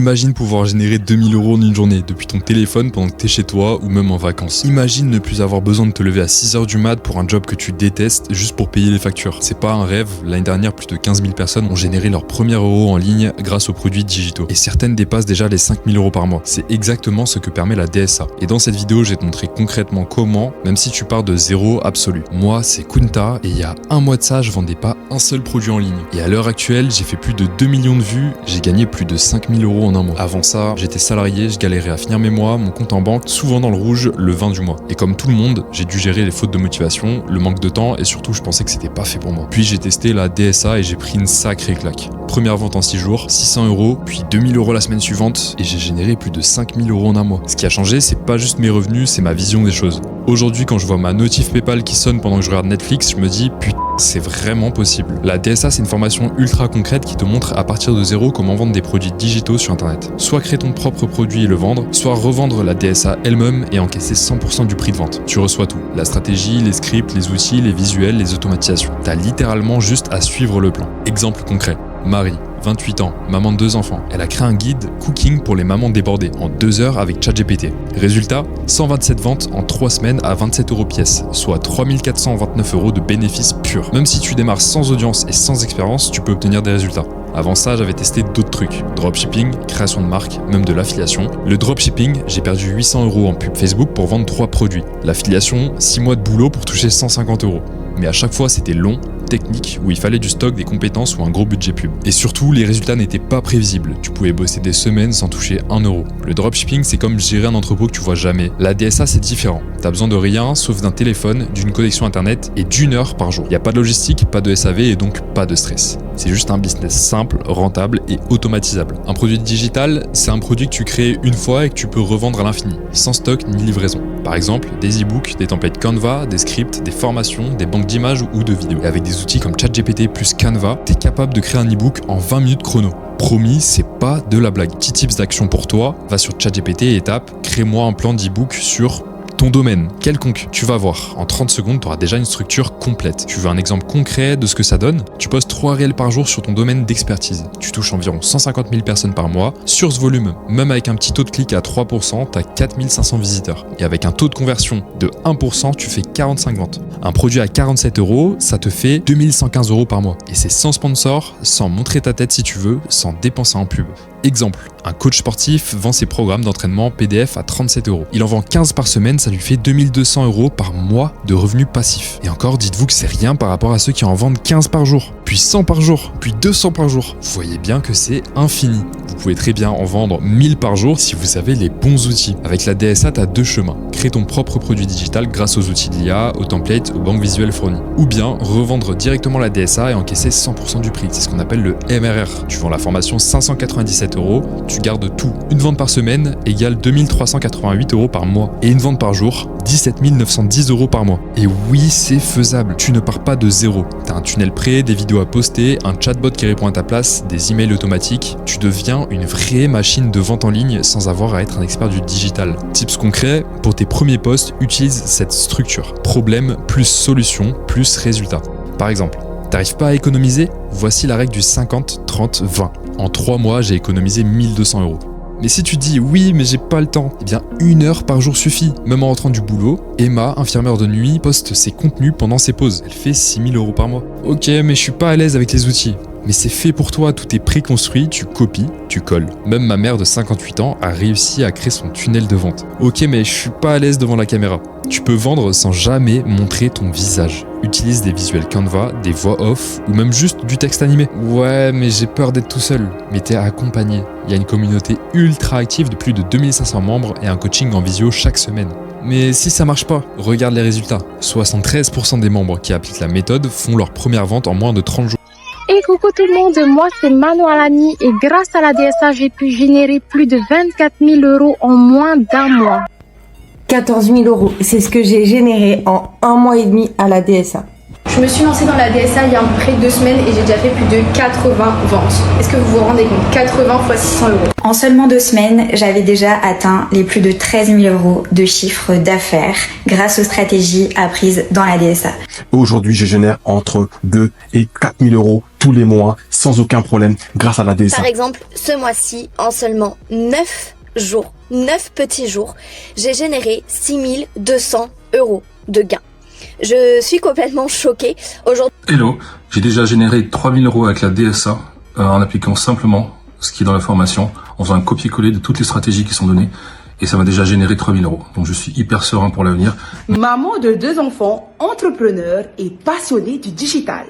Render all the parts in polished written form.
Imagine pouvoir générer 2000 € en une journée depuis ton téléphone pendant que t'es chez toi ou même en vacances. Imagine ne plus avoir besoin de te lever à 6h du mat pour un job que tu détestes juste pour payer les factures. C'est pas un rêve, l'année dernière plus de 15 000 personnes ont généré leur premier euro en ligne grâce aux produits digitaux. Et certaines dépassent déjà les 5 000 € par mois. C'est exactement ce que permet la DSA. Et dans cette vidéo, je vais te montrer concrètement comment, même si tu pars de zéro absolu. Moi, c'est Kunta et il y a un mois de ça, je vendais pas un seul produit en ligne. Et à l'heure actuelle, j'ai fait plus de 2 millions de vues, j'ai gagné plus de 5 000 € en un mois. Avant ça, j'étais salarié, je galérais à finir mes mois, mon compte en banque souvent dans le rouge le 20 du mois. Et comme tout le monde, j'ai dû gérer les fautes de motivation, le manque de temps et surtout je pensais que c'était pas fait pour moi. Puis j'ai testé la DSA et j'ai pris une sacrée claque. Première vente en 6 jours, 600 €, puis 2000 € la semaine suivante et j'ai généré plus de 5 000 € en un mois. Ce qui a changé, c'est pas juste mes revenus, c'est ma vision des choses. Aujourd'hui, quand je vois ma notif PayPal qui sonne pendant que je regarde Netflix, je me dis putain, c'est vraiment possible. La DSA, c'est une formation ultra concrète qui te montre à partir de zéro comment vendre des produits digitaux sur internet. Soit créer ton propre produit et le vendre, soit revendre la DSA elle-même et encaisser 100% du prix de vente. Tu reçois tout. La stratégie, les scripts, les outils, les visuels, les automatisations. T'as littéralement juste à suivre le plan. Exemple concret. Marie, 28 ans, maman de 2 enfants. Elle a créé un guide cooking pour les mamans débordées en 2 heures avec ChatGPT. Résultat, 127 ventes en 3 semaines à 27 € pièce, soit 3 429 € de bénéfices purs. Même si tu démarres sans audience et sans expérience, tu peux obtenir des résultats. Avant ça, j'avais testé d'autres trucs. Dropshipping, création de marque, même de l'affiliation. Le dropshipping, j'ai perdu 800 € en pub Facebook pour vendre 3 produits. L'affiliation, 6 mois de boulot pour toucher 150 €. Mais à chaque fois, c'était long, technique, où il fallait du stock, des compétences ou un gros budget pub. Et surtout, les résultats n'étaient pas prévisibles. Tu pouvais bosser des semaines sans toucher 1 €. Le dropshipping, c'est comme gérer un entrepôt que tu vois jamais. La DSA, c'est différent. T'as besoin de rien, sauf d'un téléphone, d'une connexion internet et d'1 heure par jour. Il n'y a pas de logistique, pas de SAV et donc pas de stress. C'est juste un business simple, rentable et automatisable. Un produit digital, c'est un produit que tu crées une fois et que tu peux revendre à l'infini, sans stock ni livraison. Par exemple, des e-books, des templates Canva, des scripts, des formations, des banques d'images ou de vidéos. Et avec des outils comme ChatGPT plus Canva, t'es capable de créer un e-book en 20 minutes chrono. Promis, c'est pas de la blague. Petit tips d'action pour toi, va sur ChatGPT et tape « Crée-moi un plan d'e-book sur ton domaine, quelconque ». Tu vas voir, en 30 secondes, tu auras déjà une structure complète. Tu veux un exemple concret de ce que ça donne? Tu postes 3 réels par jour sur ton domaine d'expertise. Tu touches environ 150 000 personnes par mois. Sur ce volume, même avec un petit taux de clic à 3%, tu as 4500 visiteurs. Et avec un taux de conversion de 1%, tu fais 45 ventes. Un produit à 47 €, ça te fait 2115 € par mois. Et c'est sans sponsor, sans montrer ta tête si tu veux, sans dépenser en pub. Exemple, un coach sportif vend ses programmes d'entraînement PDF à 37 €. Il en vend 15 par semaine, ça lui fait 2200 € par mois de revenus passifs. Et encore, dites-vous que c'est rien par rapport à ceux qui en vendent 15 par jour, puis 100 par jour, puis 200 par jour. Vous voyez bien que c'est infini. Vous pouvez très bien en vendre 1000 par jour si vous avez les bons outils. Avec la DSA, tu as 2 chemins. Créer ton propre produit digital grâce aux outils de l'IA, aux templates, aux banques visuelles fournies. Ou bien revendre directement la DSA et encaisser 100% du prix. C'est ce qu'on appelle le MRR. Tu vends la formation 597 €, tu gardes tout. Une vente par semaine égale 2388 € par mois. Et une vente par jour, 17 910 € par mois. Et oui, c'est faisable. Tu ne pars pas de zéro. Tu as un tunnel prêt, des vidéos à poster, un chatbot qui répond à ta place, des emails automatiques. Tu deviens une vraie machine de vente en ligne sans avoir à être un expert du digital. Tips concrets, pour tes premiers posts, utilise cette structure. Problème plus solution plus résultat. Par exemple, t'arrives pas à économiser? Voici la règle du 50, 30, 20. En 3 mois, j'ai économisé 1200 €. Mais si tu dis oui, mais j'ai pas le temps, eh bien 1 heure par jour suffit. Même en rentrant du boulot, Emma, infirmière de nuit, poste ses contenus pendant ses pauses. Elle fait 6000 € par mois. Ok, mais je suis pas à l'aise avec les outils. Mais c'est fait pour toi, tout est préconstruit, tu copies, tu colles. Même ma mère de 58 ans a réussi à créer son tunnel de vente. Ok, mais je suis pas à l'aise devant la caméra. Tu peux vendre sans jamais montrer ton visage. Utilise des visuels Canva, des voix off ou même juste du texte animé. Ouais, mais j'ai peur d'être tout seul. Mais t'es accompagné. Il y a une communauté ultra active de plus de 2500 membres et un coaching en visio chaque semaine. Mais si ça marche pas, regarde les résultats. 73% des membres qui appliquent la méthode font leur première vente en moins de 30 jours. Et coucou tout le monde, moi c'est Mano Alani et grâce à la DSA, j'ai pu générer plus de 24 000 € en moins d'un mois. 14 000 €, c'est ce que j'ai généré en 1 mois et demi à la DSA. Je me suis lancée dans la DSA il y a à peu près 2 semaines et j'ai déjà fait plus de 80 ventes. Est-ce que vous vous rendez compte? 80 fois 600 euros. En seulement 2 semaines, j'avais déjà atteint les plus de 13 000 euros de chiffre d'affaires grâce aux stratégies apprises dans la DSA. Aujourd'hui, je génère entre 2 et 4 000 euros tous les mois sans aucun problème grâce à la DSA. Par exemple, ce mois-ci, en seulement 9 jours, 9 petits jours, j'ai généré 6 200 euros de gains. Je suis complètement choquée. Aujourd'hui. Hello, j'ai déjà généré 3 000 euros avec la DSA en appliquant simplement ce qui est dans la formation, en faisant un copier-coller de toutes les stratégies qui sont données. Et ça m'a déjà généré 3 000 euros. Donc je suis hyper serein pour l'avenir. Maman de 2 enfants, entrepreneur et passionnée du digital.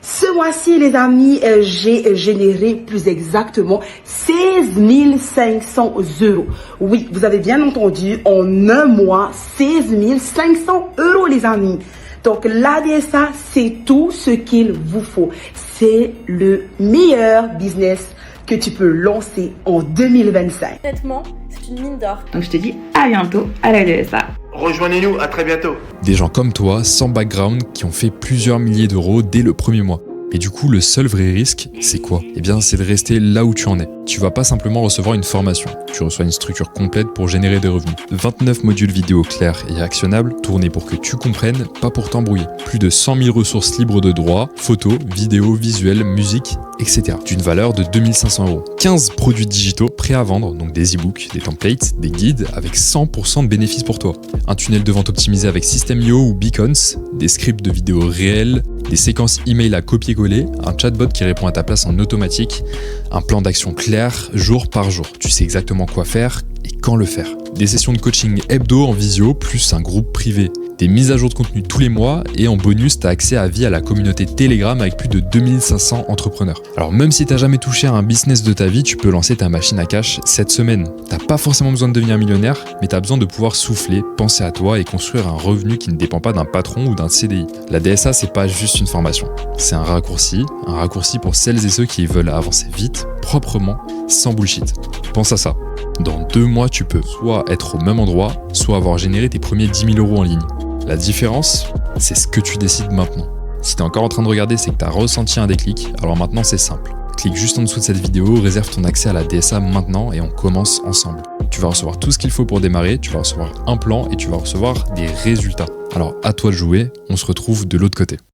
Ce mois-ci, les amis, j'ai généré plus exactement 16 500 euros. Oui, vous avez bien entendu, en un mois, 16 500 euros, les amis. Donc la DSA, c'est tout ce qu'il vous faut. C'est le meilleur business que tu peux lancer en 2025. Honnêtement, c'est une mine d'or. Donc je te dis à bientôt à la DSA. Rejoignez-nous, à très bientôt. Des gens comme toi, sans background, qui ont fait plusieurs milliers d'euros dès le premier mois. Et du coup, le seul vrai risque, c'est quoi? Eh bien, c'est de rester là où tu en es. Tu vas pas simplement recevoir une formation, tu reçois une structure complète pour générer des revenus. 29 modules vidéo clairs et actionnables, tournés pour que tu comprennes, pas pour t'embrouiller. Plus de 100 000 ressources libres de droits, photos, vidéos, visuels, musique, etc. D'une valeur de 2 500 euros. 15 produits digitaux prêts à vendre, donc des e-books, des templates, des guides, avec 100% de bénéfices pour toi. Un tunnel de vente optimisé avec System.io ou Beacons, des scripts de vidéos réels, des séquences email à copier-coller, un chatbot qui répond à ta place en automatique, un plan d'action clair, jour par jour. Tu sais exactement quoi faire et quand le faire. Des sessions de coaching hebdo en visio, plus un groupe privé. Des mises à jour de contenu tous les mois et en bonus, tu as accès à vie à la communauté Telegram avec plus de 2500 entrepreneurs. Alors même si tu n'as jamais touché à un business de ta vie, tu peux lancer ta machine à cash cette semaine. T'as pas forcément besoin de devenir millionnaire, mais tu as besoin de pouvoir souffler, penser à toi et construire un revenu qui ne dépend pas d'un patron ou d'un CDI. La DSA, c'est pas juste une formation, c'est un raccourci pour celles et ceux qui veulent avancer vite, proprement, sans bullshit. Pense à ça. Dans 2 mois, tu peux soit être au même endroit, soit avoir généré tes premiers 10 000 euros en ligne. La différence, c'est ce que tu décides maintenant. Si t'es encore en train de regarder, c'est que t'as ressenti un déclic, alors maintenant c'est simple. Clique juste en dessous de cette vidéo, réserve ton accès à la DSA maintenant et on commence ensemble. Tu vas recevoir tout ce qu'il faut pour démarrer, tu vas recevoir un plan et tu vas recevoir des résultats. Alors à toi de jouer, on se retrouve de l'autre côté.